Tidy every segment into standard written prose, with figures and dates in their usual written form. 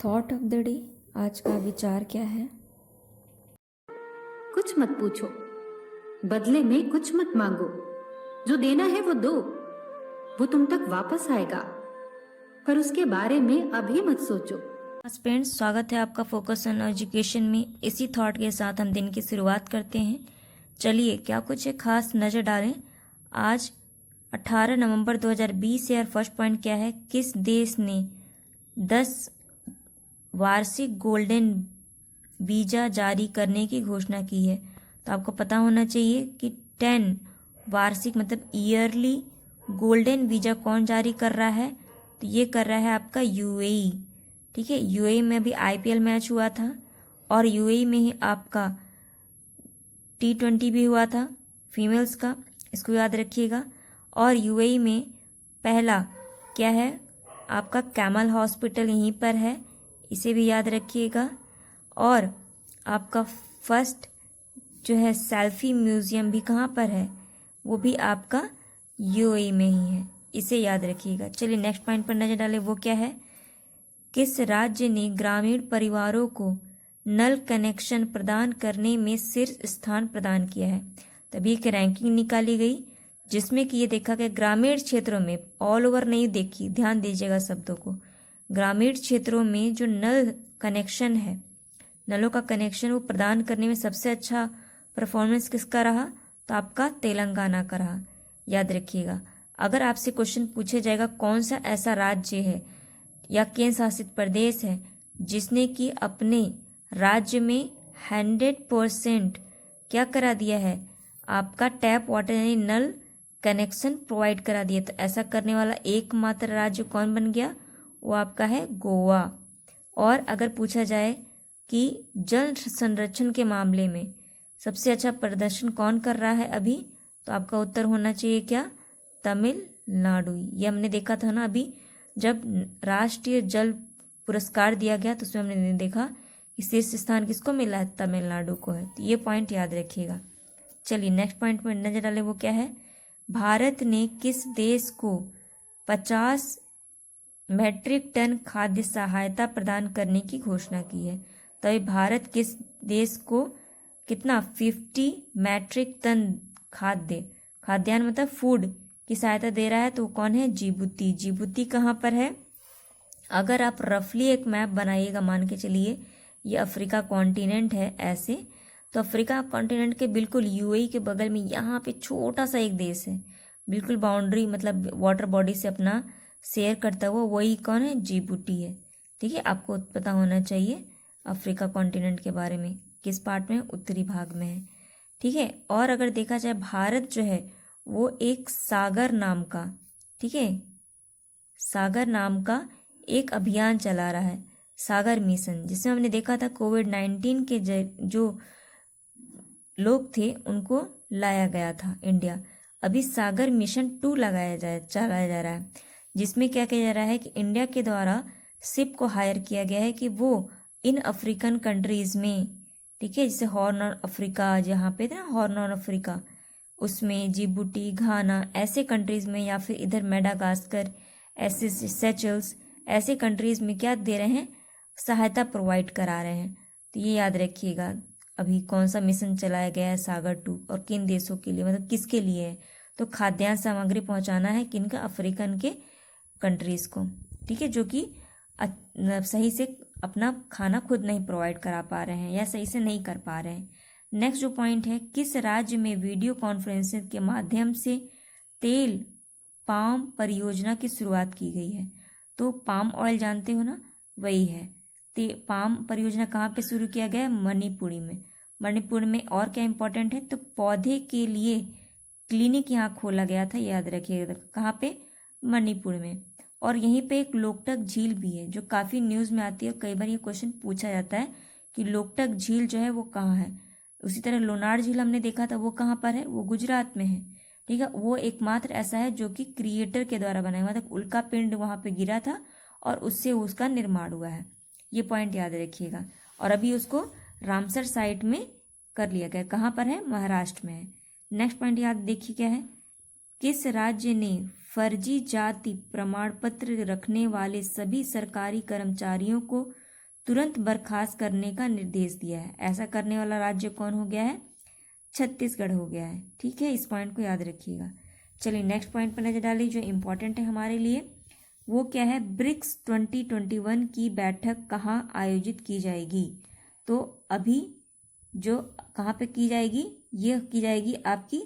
Thought of the day, आज का विचार क्या है? कुछ मत पूछो, बदले में कुछ मत मांगो, जो देना है वो दो, वो तुम तक वापस आएगा, पर उसके बारे में अभी मत सोचो। फ्रेंड्स, स्वागत है आपका फोकस ऑन एजुकेशन में। इसी थॉट के साथ हम दिन की शुरुआत करते हैं। चलिए क्या कुछ एक खास नज़र डालें। आज 18 नवंबर 2020 है और फर्स्ट पॉइंट क्या है? किस देश ने 10 वार्षिक गोल्डन वीज़ा जारी करने की घोषणा की है? तो आपको पता होना चाहिए कि 10 वार्षिक मतलब ईयरली गोल्डन वीज़ा कौन जारी कर रहा है? तो ये कर रहा है आपका यूएई। ठीक है, यूएई में अभी आईपीएल मैच हुआ था और यूएई में ही आपका T20 भी हुआ था फीमेल्स का, इसको याद रखिएगा। और यूएई में पहला क्या है आपका कैमल हॉस्पिटल यहीं पर है, इसे भी याद रखिएगा। और आपका फर्स्ट जो है सेल्फी म्यूज़ियम भी कहाँ पर है? वो भी आपका यूएई में ही है, इसे याद रखिएगा। चलिए नेक्स्ट पॉइंट पर नज़र डालें। वो क्या है? किस राज्य ने ग्रामीण परिवारों को नल कनेक्शन प्रदान करने में शीर्ष स्थान प्रदान किया है? तभी एक रैंकिंग निकाली गई जिसमें कि ये देखा गया ग्रामीण क्षेत्रों में, ऑल ओवर नहीं देखी, ध्यान दीजिएगा शब्दों को, ग्रामीण क्षेत्रों में जो नल कनेक्शन है, नलों का कनेक्शन वो प्रदान करने में सबसे अच्छा परफॉर्मेंस किसका रहा? तो आपका तेलंगाना का रहा। याद रखिएगा, अगर आपसे क्वेश्चन पूछे जाएगा कौन सा ऐसा राज्य है या केंद्र शासित प्रदेश है जिसने कि अपने राज्य में 100% क्या करा दिया है? आपका टैप वाटर यानी नल कनेक्शन प्रोवाइड करा दिया। तो ऐसा करने वाला एकमात्र राज्य कौन बन गया? वो आपका है गोवा। और अगर पूछा जाए कि जल संरक्षण के मामले में सबसे अच्छा प्रदर्शन कौन कर रहा है अभी, तो आपका उत्तर होना चाहिए क्या? तमिलनाडु। ये हमने देखा था ना अभी जब राष्ट्रीय जल पुरस्कार दिया गया, तो उसमें हमने देखा कि शीर्ष स्थान किसको मिला है? तमिलनाडु को है। तो ये पॉइंट याद रखिएगा। चलिए नेक्स्ट पॉइंट में नजर डालें। वो क्या है? भारत ने किस देश को 50 मेट्रिक टन खाद्य सहायता प्रदान करने की घोषणा की है? तो ये भारत किस देश को कितना 50 मैट्रिक टन खाद्यान्न मतलब फूड की सहायता दे रहा है? तो कौन है? जिबूती। जिबूती कहाँ पर है? अगर आप रफली एक मैप बनाइएगा, मान के चलिए ये अफ्रीका कॉन्टिनेंट है ऐसे, तो अफ्रीका कॉन्टिनेंट के बिल्कुल यूएई के बगल में यहाँ पे छोटा सा एक देश है, बिल्कुल बाउंड्री मतलब वाटर बॉडी से अपना शेयर करता हुआ, वही कौन है? जिबूती है। ठीक है, आपको पता होना चाहिए अफ्रीका कॉन्टिनेंट के बारे में, किस पार्ट में? उत्तरी भाग में है। ठीक है, और अगर देखा जाए भारत जो है वो एक सागर नाम का, ठीक है, सागर नाम का एक अभियान चला रहा है, सागर मिशन, जिसमें हमने देखा था कोविड-19 के जो लोग थे उनको लाया गया था इंडिया। अभी सागर मिशन 2 चलाया जा रहा है, जिसमें क्या किया जा रहा है कि इंडिया के द्वारा शिप को हायर किया गया है कि वो इन अफ्रीकन कंट्रीज़ में, ठीक है, जैसे हॉर्न ऑफ अफ्रीका, जहाँ पे था हॉर्न ऑफ अफ्रीका, उसमें जिबूटी, घाना ऐसे कंट्रीज़ में, या फिर इधर मेडागास्कर, ऐसे सेचल्स, ऐसे कंट्रीज़ में क्या दे रहे हैं? सहायता प्रोवाइड करा रहे हैं। तो ये याद रखिएगा अभी कौन सा मिशन चलाया गया है, सागर 2, और किन देशों के लिए, मतलब किसके लिए है? तो खाद्यान्न सामग्री पहुंचाना है किनका? अफ्रीकन के कंट्रीज़ को, ठीक है, जो कि सही से अपना खाना खुद नहीं प्रोवाइड करा पा रहे हैं या सही से नहीं कर पा रहे हैं। नेक्स्ट जो पॉइंट है, किस राज्य में वीडियो कॉन्फ्रेंसिंग के माध्यम से तेल पाम परियोजना की शुरुआत की गई है? तो पाम ऑयल जानते हो ना, वही है। पाम परियोजना कहाँ पे शुरू किया गया है? मणिपुरी में। मणिपुर में और क्या इंपॉर्टेंट है? तो पौधे के लिए क्लिनिक यहाँ खोला गया था, याद रखिएगा। कहाँ पे? मणिपुर में। और यहीं पे एक लोकटक झील भी है जो काफ़ी न्यूज़ में आती है, कई बार ये क्वेश्चन पूछा जाता है कि लोकटक झील जो है वो कहाँ है। उसी तरह लोनार झील हमने देखा था, वो कहाँ पर है? वो गुजरात में है। ठीक है, वो एकमात्र ऐसा है जो कि क्रिएटर के द्वारा बनाया, मतलब उल्का पिंड वहाँ पे गिरा था और उससे उसका निर्माण हुआ है। ये पॉइंट याद रखिएगा। और अभी उसको रामसर साइट में कर लिया गया। कहाँ पर है? महाराष्ट्र में है। नेक्स्ट पॉइंट याद देखिए क्या है? किस राज्य ने फर्जी जाति प्रमाण पत्र रखने वाले सभी सरकारी कर्मचारियों को तुरंत बर्खास्त करने का निर्देश दिया है। ऐसा करने वाला राज्य कौन हो गया है? छत्तीसगढ़ हो गया है। ठीक है, इस पॉइंट को याद रखिएगा। चलिए नेक्स्ट पॉइंट पर नजर डालिए जो इम्पोर्टेंट है हमारे लिए। वो क्या है? ब्रिक्स 2021 की बैठक कहाँ आयोजित की जाएगी? तो अभी जो कहाँ पे की जाएगी? ये की जाएगी आपकी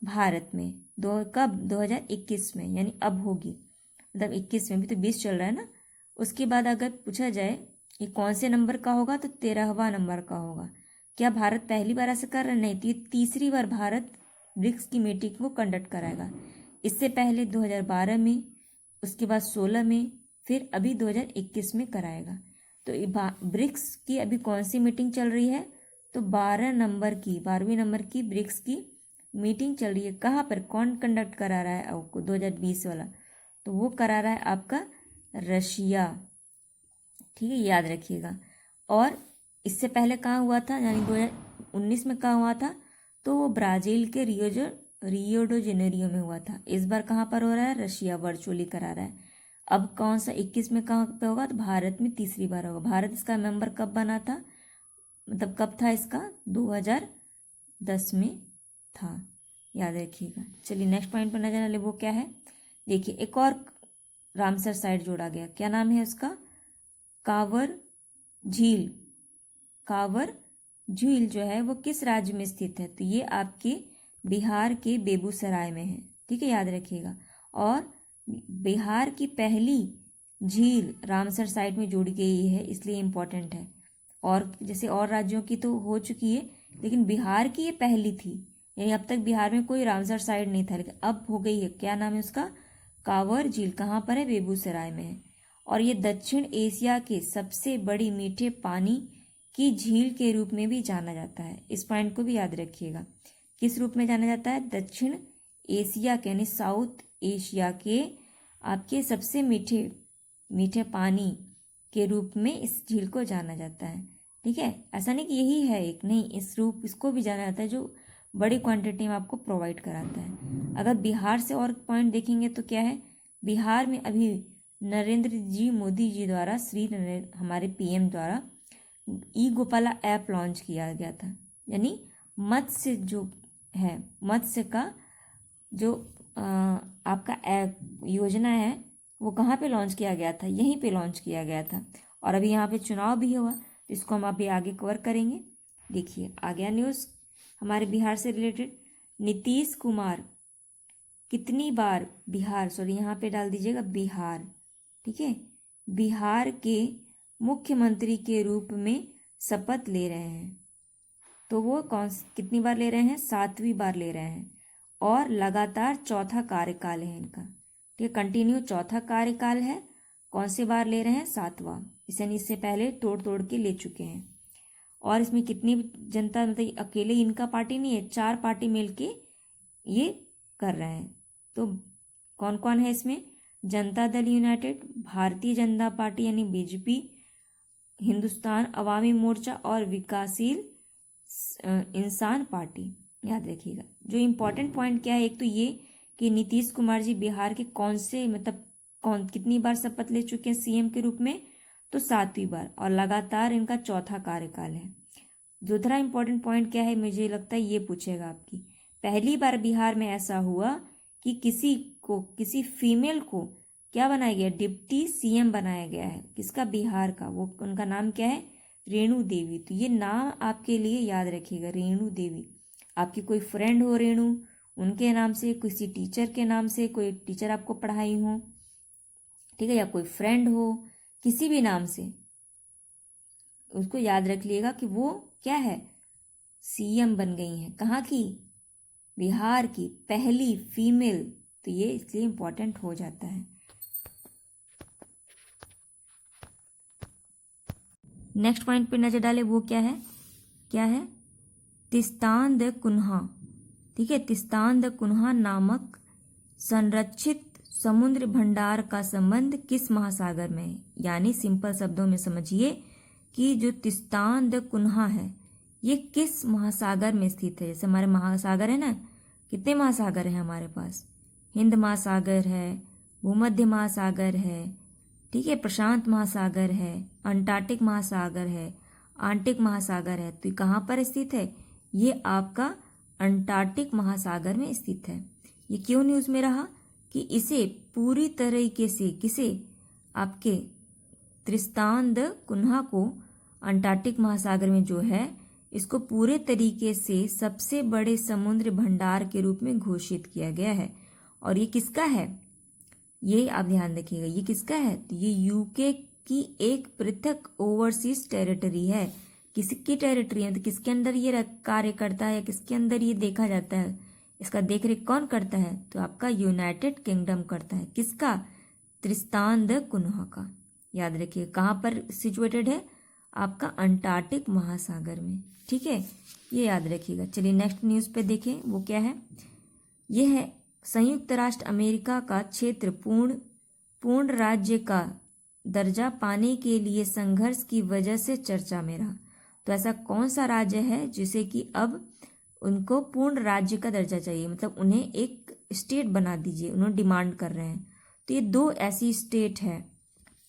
भारत में। कब? 2021 में, यानी अब होगी। मतलब 21 में, भी तो 20 चल रहा है ना। उसके बाद अगर पूछा जाए ये कौन से नंबर का होगा, तो 13वां नंबर का होगा। क्या भारत पहली बार ऐसा कर रहा है? नहीं, तो ये तीसरी बार भारत ब्रिक्स की मीटिंग को कंडक्ट कराएगा। इससे पहले 2012 में, उसके बाद 16 में, फिर अभी 2021 में कराएगा। तो ब्रिक्स की अभी कौन सी मीटिंग चल रही है? तो 12वीं नंबर की ब्रिक्स की मीटिंग चल रही है। कहाँ पर? कौन कंडक्ट करा रहा है आपको? 2020 वाला, तो वो करा रहा है आपका रशिया। ठीक है, याद रखिएगा। और इससे पहले कहाँ हुआ था, यानी 2019 में कहाँ हुआ था? तो वो ब्राज़ील के रियो डो जेनेरियो में हुआ था। इस बार कहाँ पर हो रहा है? रशिया वर्चुअली करा रहा है। अब कौन सा 21 में कहाँ पे होगा? तो भारत में तीसरी बार होगा। भारत इसका मेंबर कब बना था? मतलब कब था इसका? 2010 में था, याद रखिएगा। चलिए नेक्स्ट पॉइंट पर नजर डालें। वो क्या है? देखिए, एक और रामसर साइट जोड़ा गया। क्या नाम है उसका? कांवर झील। कांवर झील जो है वो किस राज्य में स्थित है? तो ये आपके बिहार के बेगूसराय में है। ठीक है, याद रखिएगा। और बिहार की पहली झील रामसर साइट में जोड़ी गई है, इसलिए इम्पोर्टेंट है। और जैसे और राज्यों की तो हो चुकी है, लेकिन बिहार की ये पहली थी। यानी अब तक बिहार में कोई रामसर साइट नहीं था, लेकिन अब हो गई है। क्या नाम है उसका? कांवर झील। कहाँ पर है? बेगूसराय में है। और ये दक्षिण एशिया के सबसे बड़ी मीठे पानी की झील के रूप में भी जाना जाता है। इस पॉइंट को भी याद रखिएगा। किस रूप में जाना जाता है? दक्षिण एशिया के, यानी साउथ एशिया के आपके सबसे मीठे पानी के रूप में इस झील को जाना जाता है। ठीक है, ऐसा नहीं कि यही है एक, नहीं, इसको भी जाना जाता है जो बड़ी क्वांटिटी में आपको प्रोवाइड कराता है। अगर बिहार से और पॉइंट देखेंगे तो क्या है? बिहार में अभी नरेंद्र जी मोदी जी द्वारा, हमारे पीएम द्वारा ई गोपाला ऐप लॉन्च किया गया था। यानी मत्स्य जो है, मत्स्य का जो आपका ऐप योजना है वो कहाँ पे लॉन्च किया गया था? यहीं पे लॉन्च किया गया था। और अभी यहाँ पे चुनाव भी हुआ, तो इसको हम अभी आगे कवर करेंगे। देखिए आ गया न्यूज़ हमारे बिहार से रिलेटेड। नीतीश कुमार कितनी बार यहाँ पे डाल दीजिएगा बिहार। ठीक है, बिहार के मुख्यमंत्री के रूप में शपथ ले रहे हैं। तो वो कितनी बार ले रहे हैं? 7वीं बार ले रहे हैं। और लगातार चौथा कार्यकाल है इनका। ठीक है, कंटिन्यू चौथा कार्यकाल है। कौन से बार ले रहे हैं? 7वां। इससे पहले तोड़ के ले चुके हैं। और इसमें कितनी जनता, मतलब अकेले इनका पार्टी नहीं है, 4 पार्टी मिलके ये कर रहे हैं। तो कौन कौन है इसमें? जनता दल यूनाइटेड, भारतीय जनता पार्टी यानी बीजेपी, हिंदुस्तान अवामी मोर्चा और विकासशील इंसान पार्टी। याद रखिएगा। जो इम्पोर्टेंट पॉइंट क्या है, एक तो ये कि नीतीश कुमार जी बिहार के कितनी बार शपथ ले चुके हैं सीएम के रूप में? तो 7वीं बार। और लगातार इनका चौथा कार्यकाल है। दूसरा इंपॉर्टेंट पॉइंट क्या है, मुझे लगता है ये पूछेगा आपकी। पहली बार बिहार में ऐसा हुआ कि किसी फीमेल को क्या बनाया गया? डिप्टी सीएम बनाया गया है। किसका? बिहार का। वो उनका नाम क्या है? रेणु देवी। तो ये नाम आपके लिए याद रखिएगा, रेणु देवी। आपकी कोई फ्रेंड हो रेणु, उनके नाम से, किसी टीचर के नाम से, कोई टीचर आपको पढ़ाई हो, ठीक है, या कोई फ्रेंड हो, किसी भी नाम से उसको याद रख लिएगा कि वो क्या है? सीएम बन गई हैं। कहाँ की? बिहार की पहली फीमेल। तो ये इसलिए इंपॉर्टेंट हो जाता है। नेक्स्ट पॉइंट पे नजर डाले। वो क्या है? तिस्तान द कुन्हा। ठीक है, तिस्तान द कुन्हा नामक संरक्षित समुद्र भंडार का संबंध किस महासागर में है? यानी सिंपल शब्दों में समझिए कि जो तिस्तान द कुन्हा है ये किस महासागर में स्थित है? जैसे हमारे महासागर है ना, कितने महासागर हैं हमारे पास? हिंद महासागर है, भूमध्य महासागर है, ठीक ठीक है, प्रशांत महासागर है, अंटार्कटिक महासागर है, आर्कटिक महासागर है। तो कहाँ पर स्थित है? ये आपका अंटार्कटिक महासागर में स्थित है। ये क्यों न्यूज़ में रहा? कि इसे पूरी तरीके से किसे, आपके त्रिस्तान द कुन्हा को अंटार्कटिक महासागर में जो है, इसको पूरे तरीके से सबसे बड़े समुद्र भंडार के रूप में घोषित किया गया है। और ये किसका है? ये आप ध्यान रखिएगा, ये किसका है? तो ये यूके की एक पृथक ओवरसीज टेरिटरी है। किसकी टेरिटरी है? तो किसके अंदर ये कार्य करता है, किसके अंदर ये देखा जाता है, इसका देखरेख कौन करता है? तो आपका यूनाइटेड किंगडम करता है। किसका? त्रिस्तान द कुन्हा का। याद रखिए कहाँ पर सिचुएटेड है? आपका अंटार्कटिक महासागर में। ठीक है, ये याद रखिएगा। चलिए नेक्स्ट न्यूज़ पे देखें, वो क्या है? ये है संयुक्त राष्ट्र अमेरिका का क्षेत्र पूर्ण राज्य का दर्जा पाने के लिए संघर्ष की वजह से चर्चा में रहा। तो ऐसा कौन सा राज्य है जिसे कि अब उनको पूर्ण राज्य का दर्जा चाहिए, मतलब उन्हें एक स्टेट बना दीजिए, उन्होंने डिमांड कर रहे हैं। तो ये 2 ऐसी स्टेट है।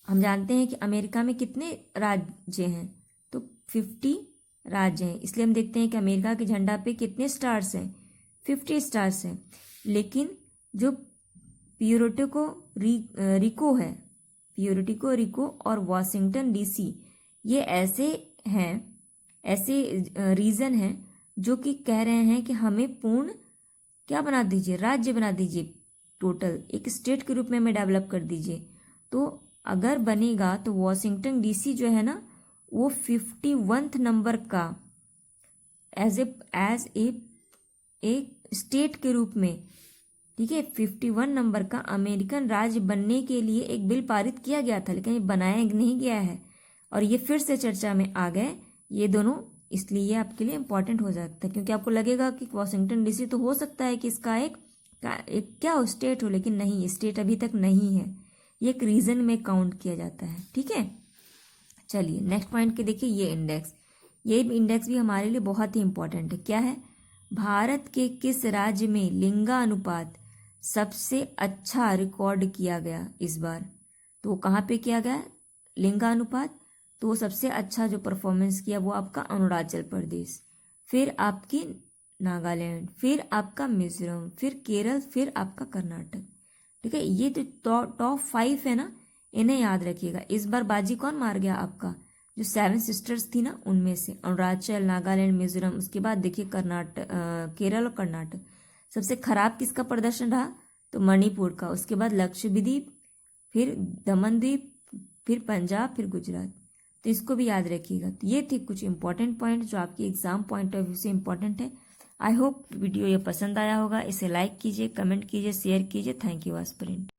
हम जानते हैं कि अमेरिका में कितने राज्य हैं? तो 50 राज्य हैं। इसलिए हम देखते हैं कि अमेरिका के झंडा पे कितने स्टार्स हैं? 50 स्टार्स हैं। लेकिन जो प्यूर्टो रिको और वाशिंगटन डीसी, ये ऐसे रीजन हैं जो कि कह रहे हैं कि हमें पूर्ण क्या बना दीजिए, राज्य बना दीजिए, टोटल एक स्टेट के रूप में हमें डेवलप कर दीजिए। तो अगर बनेगा तो वाशिंगटन डीसी जो है ना, वो 51 नंबर का एज ए स्टेट के रूप में, ठीक है, 51 नंबर का अमेरिकन राज्य बनने के लिए एक बिल पारित किया गया था, लेकिन ये बनाया नहीं गया है और ये फिर से चर्चा में आ गए ये दोनों। इसलिए ये आपके लिए इंपॉर्टेंट हो जाता है, क्योंकि आपको लगेगा कि वाशिंगटन डीसी तो हो सकता है कि इसका एक क्या हो, स्टेट हो, लेकिन नहीं, स्टेट अभी तक नहीं है, ये एक रीजन में काउंट किया जाता है। ठीक है, चलिए नेक्स्ट पॉइंट के देखिए, ये इंडेक्स भी हमारे लिए बहुत ही इंपॉर्टेंट है। क्या है? भारत के किस राज्य में लिंगानुपात सबसे अच्छा रिकॉर्ड किया गया इस बार? तो कहाँ पे किया गया लिंगानुपात? तो सबसे अच्छा जो परफॉर्मेंस किया वो आपका अरुणाचल प्रदेश, फिर आपकी नागालैंड, फिर आपका मिजोरम, फिर केरल, फिर आपका कर्नाटक। ठीक है, ये तो टॉप 5 है ना, इन्हें याद रखिएगा। इस बार बाजी कौन मार गया? आपका जो 7 सिस्टर्स थी ना, उनमें से अरुणाचल, नागालैंड, मिजोरम, उसके बाद देखिए केरल और कर्नाटक। सबसे खराब किसका प्रदर्शन रहा? तो मणिपुर का, उसके बाद लक्षद्वीप, फिर दमन द्वीप, फिर पंजाब, फिर गुजरात। तो इसको भी याद रखिएगा। तो ये थे कुछ इंपॉर्टेंट पॉइंट जो आपके एग्जाम पॉइंट ऑफ व्यू से इंपॉर्टेंट है। आई होप वीडियो ये पसंद आया होगा। इसे लाइक कीजिए, कमेंट कीजिए, शेयर कीजिए। Thank you aspirant.